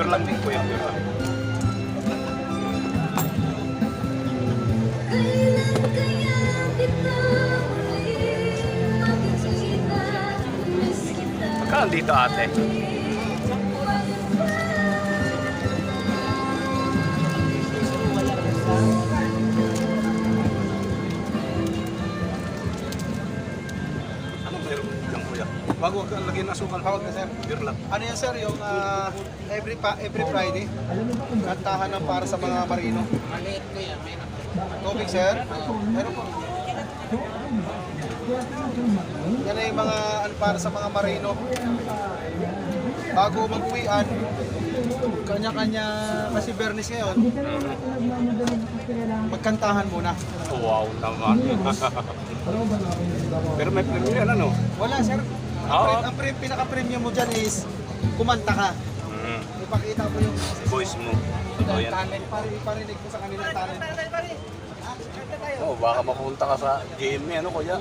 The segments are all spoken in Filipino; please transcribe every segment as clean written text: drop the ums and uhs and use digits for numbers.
Pure lang din po yung pure lang. Magkano dito ate? Ano meron lang kuya? Bago ka lagyan ng asukal. Hawag na sir. Pure lang. Ano yan sir, yung every Friday, kantahan ng para sa mga marino. Tubig sir? Meron po. Yan ay mga ano, para sa mga marino. Bago mag-uwian, kanya-kanya, kasi Bernis ngayon, magkantahan muna. Wow naman. Pero may premium yan ano? Wala sir. Oo. Ang pinaka-premium mo dyan is kumanta ka. Ipakita mo yung Voice mo. Totoo yan. talent, parinig mo sa kanilang talent. Oh, baka mapunta ka sa GMA ano kuya?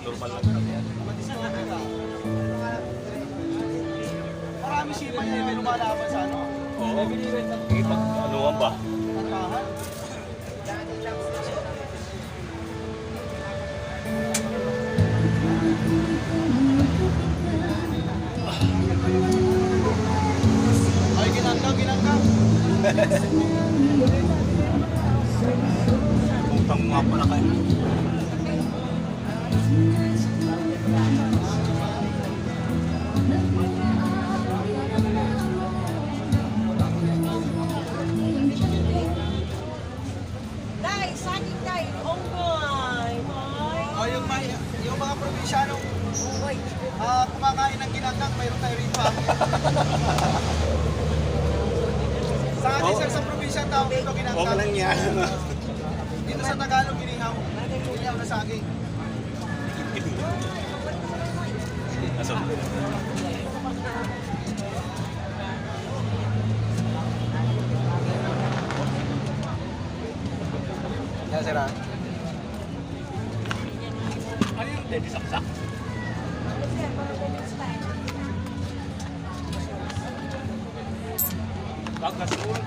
Normal lang. Marami sipa niya may lumalaban sa ano. Oo. Ipag anuhan ba? Kantahan. Ay, ginanggang. Putang nga pala kayo. Dai, saging dai. Oh my, my. Oh, yung mga probinsyano, kumakain ng ginanggang, mayroon tayo rito ah. Sa atin sir, sa probinsya tawag dito ginanggang. Okay lang yan. Dito sa Tagalog, ginihaw. Ginihaw na saging. Aso. Yan sir ah. Ano yung Teddy Saksak? Pagkasul.